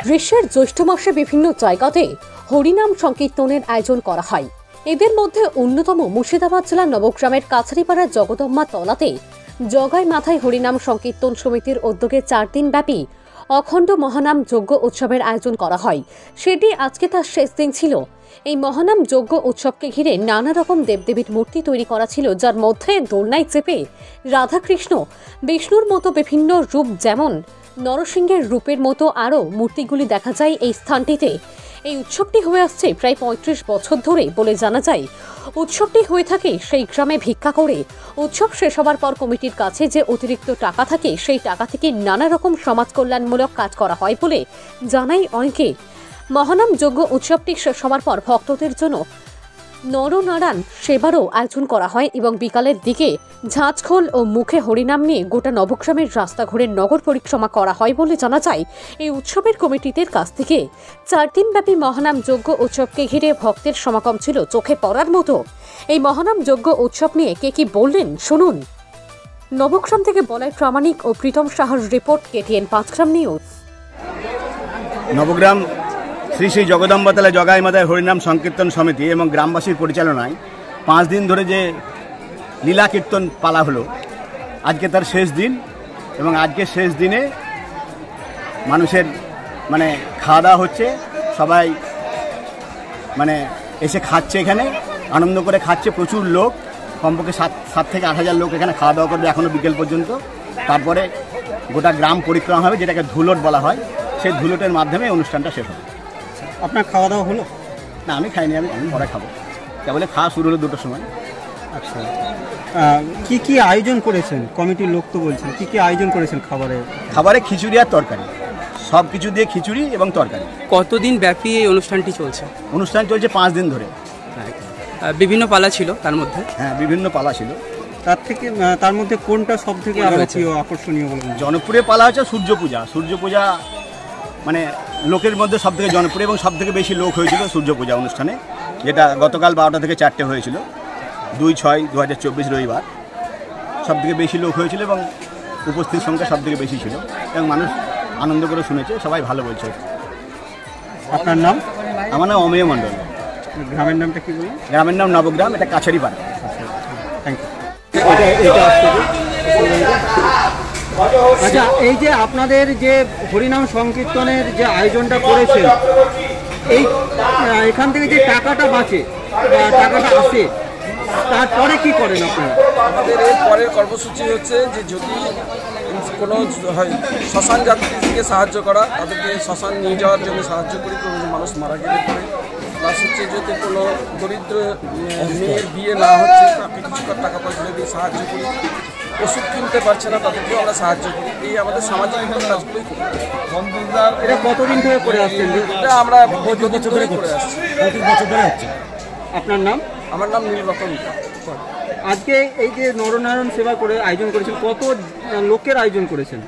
গ্রীষ্মের জ্যৈষ্ঠ মাসে বিভিন্ন জায়গাতে হরিনাম সংকীর্তনের আয়োজন করা হয়। এদের মধ্যে অন্যতম মুর্শিদাবাদ জেলার নবগ্রামের কাছারিপাড়ার জগদম্মা তলাতে জগাই মাথায় হরিনাম সংকীর্তন সমিতির উদ্যোগে 4 দিন ব্যাপী অখণ্ড মহানাম যজ্ঞ উৎসবের আয়োজন করা হয়। সেটি আজকে তার শেষ দিন ছিল। এই মহানাম যজ্ঞ উৎসবকে ঘিরে নানা রকম দেবদেবীর মূর্তি তৈরি করা ছিল, যার মধ্যে দোলনায় চেপে রাধাকৃষ্ণ, বিষ্ণুর মতো বিভিন্ন রূপ যেমন নরসিংহের রূপের মতো আরও মূর্তিগুলি দেখা যায় এই স্থানটিতে। এই উৎসবটি হয়ে আসছে প্রায় 35 বছর ধরে বলে জানা যায়। উৎসবটি হয়ে থাকে সেই গ্রামে ভিক্ষা করে। উৎসব শেষ হবার পর কমিটির কাছে যে অতিরিক্ত টাকা থাকে সেই টাকা থেকে নানা রকম সমাজ কল্যাণমূলক কাজ করা হয় বলে জানাই অনেকে। মহানাম যজ্ঞ উৎসবটি শেষ হবার পর ভক্তদের জন্য নরনারায়ণ সেবারও আয়োজন করা হয় এবং বিকালের দিকে ঝাঁঝখোল ও মুখে হরিনাম নিয়ে গোটা নবগ্রামের রাস্তা ঘুরে নগর পরিক্রমা করা হয় বলে জানা যায়। এই উৎসবের কমিটিদের কাছ থেকে 4 দিনব্যাপী মহানাম যজ্ঞ উৎসবকে ঘিরে ভক্তের সমাগম ছিল চোখে পড়ার মতো। এই মহানাম যজ্ঞ উৎসব নিয়ে কে কি বললেন শুনুন। নবগ্রাম থেকে বলাই প্রামাণিক ও প্রীতম সাহার রিপোর্ট, KTN 5 গ্রাম নিউজ। নবগ্রাম শ্রী শ্রী জগদম্বাতলা জগাই মাথায় হরিনাম সংকীর্তন সমিতি এবং গ্রামবাসীর পরিচালনায় 5 দিন ধরে যে লীলা কীর্তন পালা হলো, আজকে তার শেষ দিন। এবং আজকে শেষ দিনে মানুষের খাওয়া দাওয়া হচ্ছে, সবাই এসে খাচ্ছে, এখানে আনন্দ করে খাচ্ছে। প্রচুর লোক, কমপক্ষে 7 থেকে 8 হাজার লোক এখানে খাওয়া দাওয়া করবে এখনও বিকেল পর্যন্ত। তারপরে গোটা গ্রাম পরিক্রমা হবে, যেটাকে ধুলোট বলা হয়। সেই ধুলোটের মাধ্যমে অনুষ্ঠানটা শেষ হবে। আপনার খাওয়া দাওয়া হলো? না, আমি খাইনি, আমি পরে খাবো। কেবলে খাওয়া শুরু হলো 2টোর সময়। আচ্ছা, কি কি আয়োজন করেছেন? কমিটির লোক তো বলছেন কি কি আয়োজন করেছেন? খাবারে খিচুড়ি আর তরকারি, সব কিছু দিয়ে খিচুড়ি এবং তরকারি। কতদিন ব্যাপী এই অনুষ্ঠানটি চলছে? অনুষ্ঠান চলছে 5 দিন ধরে। বিভিন্ন পালা ছিল তার মধ্যে? হ্যাঁ, বিভিন্ন পালা ছিল। তার মধ্যে কোনটা সব থেকে আকর্ষণীয় বলবেন? জনপ্রিয় পালা হচ্ছে সূর্য পূজা। সূর্য পূজা লোকের মধ্যে সব থেকে জনপ্রিয় এবং সব থেকে বেশি লোক হয়েছিল সূর্য পূজা অনুষ্ঠানে, যেটা গতকাল 12টা থেকে 4টে হয়েছিল, 2/6/2024 রবিবার। সব থেকে বেশি লোক হয়েছিল এবং উপস্থিত সংখ্যা সব থেকে বেশি ছিল এবং মানুষ আনন্দ করে শুনেছে, সবাই ভালো বলছে। আপনার নাম? আমার নাম অমেয় মণ্ডল। গ্রামের নামটা কি বলুন? গ্রামের নাম নবগ্রাম, এটা কাছারিপাড়া। Thank you. আচ্ছা, এই যে আপনাদের যে হরিনাম সংকীর্তনের যে আয়োজনটা করেছেন, এখান থেকে যে টাকাটা বাঁচে বা টাকাটা আসে, তারপরে কি করেন আপনারা? আমাদের এর পরের কর্মসূচি হচ্ছে যে যদি কোনো শ্মশান যাত্রীকে সাহায্য করা, তাদেরকে শ্মশান নিয়ে যাওয়ার জন্য সাহায্য করি, কোনো মানুষ মারা গেলে পরে। প্লাস হচ্ছে যদি কোনো দরিদ্র মেয়ের বিয়ে না হচ্ছে, তাকে কিছু টাকা পয়সা দিয়ে সাহায্য করি। ওষুধ কিনতে পারছে না, তাদেরকেও আমরা সাহায্য করি। এই আমাদের সামাজিক কাজগুলোই করি। এটা কতদিন ধরে করে আসছেন? এটা আমরা বহু বছর ধরে করে আসছি। আপনার নাম? আমার নাম নীলরতন। আজকে এই যে নরনারায়ণ সেবা করে আয়োজন করেছেন, কত লোকের আয়োজন করেছেন?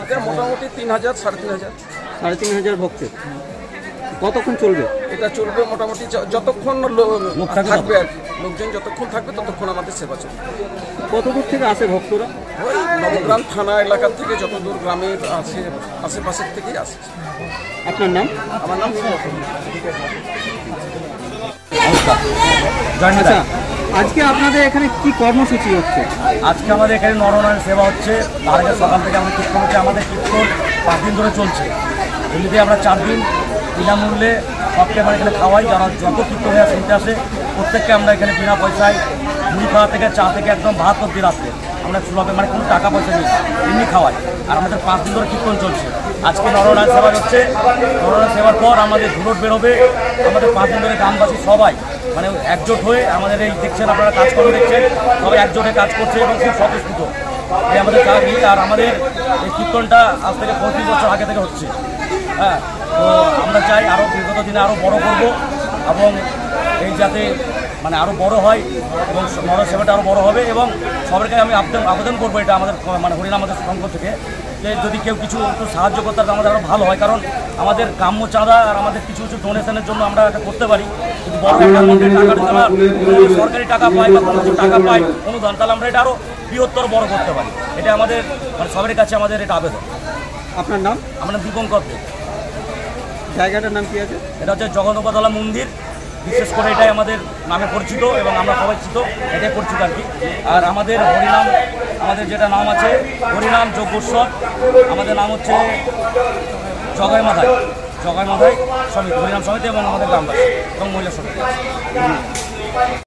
এটা মোটামুটি 3,000 3,500 3,500 ভক্তের। কতক্ষণ চলবে এটা? চলবে মোটামুটি যতক্ষণ থাকবে আর কি, লোকজন যতক্ষণ থাকবে ততক্ষণ আমাদের সেবা চলবে। কত দূর থেকে আসে ভক্তরা? ওই নবগ্রাম থানা এলাকা থেকে, যত দূর গ্রামের আছে আশেপাশের থেকেই আসে। আপনার নাম? আমার নাম নীলরতন। আচ্ছা, আজকে আপনাদের এখানে কি কর্মসূচি হচ্ছে? আজকে আমাদের এখানে নরনারায়ণ সেবা হচ্ছে। তার আগে সকাল থেকে আমরা কীর্তন হচ্ছে। আমাদের কীর্তন 5 দিন ধরে চলছে। এমনিতে আমরা 4 দিন বিনামূল্যে সবকে আমরা এখানে খাওয়াই। যারা যত কীর্তন হয়ে শুনতে আসে প্রত্যেককে আমরা এখানে বিনা পয়সায় মুড়ি খাওয়া থেকে চা থেকে একদম ভাত অব্দি রাখতে আমরা সুলভে, কোনো টাকা পয়সা নেই, এমনি খাওয়াই। আর আমাদের 5 দিন ধরে কীর্তন চলছে। আজকে নরনারায়ণ সেবা হচ্ছে। নরনারায়ণ সেবার পর আমাদের ধুলোট বেরোবে। আমাদের 5 দিন ধরে গ্রামবাসী সবাই একজোট হয়ে আমাদের এই দেখছেন আপনারা কাজকর্ম দেখছেন, সবাই একজোটে কাজ করছে এবং খুব স্বতঃস্ফূর্ত এই আমাদের কাজ। আর আমাদের এই কীর্তনটা আজ থেকে 35 বছর আগে থেকে হচ্ছে। হ্যাঁ, তো আমরা চাই আরও বিগত দিনে আরও বড় করব এবং এই যাতে আরও বড় হয় এবং নর সেবাটা আরও বড় হবে। এবং সবাইকে আমি আবেদন করবো, এটা আমাদের হরিনাম আমাদের সংঘ থেকে, যদি কেউ কিছু একটু সাহায্য করতে পারে আমাদের আরও ভালো হয়, কারণ আমাদের গ্রাম্য চাঁদা আর আমাদের কিছু কিছু ডোনেশনের জন্য আমরা এটা করতে পারি, কিন্তু বড় প্রধানমন্ত্রীর টাকা যদি আমরা সরকারি টাকা পাই বা কোনো কিছু টাকা পাই অনুদান, তাহলে আমরা এটা আরও বৃহত্তর বড় করতে পারি। এটা আমাদের মানে সবার কাছে আমাদের এটা আবেদন। আপনার নাম? আমরা দীপঙ্কর দে। জায়গাটার নাম কি আছে? এটা হচ্ছে জগন্নাথতলা মন্দির, বিশেষ করে এটাই আমাদের নামে পরিচিত এবং আমরা সবাই চিত, এটাই পরিচিত আর কি। আর আমাদের হরিনাম, আমাদের যেটা নাম আছে হরিনাম যজ্ঞোৎসব, আমাদের নাম হচ্ছে জগাই মাথায় সমিতি, হরিনাম সমিতি এবং আমাদের গ্রামবাসী এবং মহিলা সমিতি।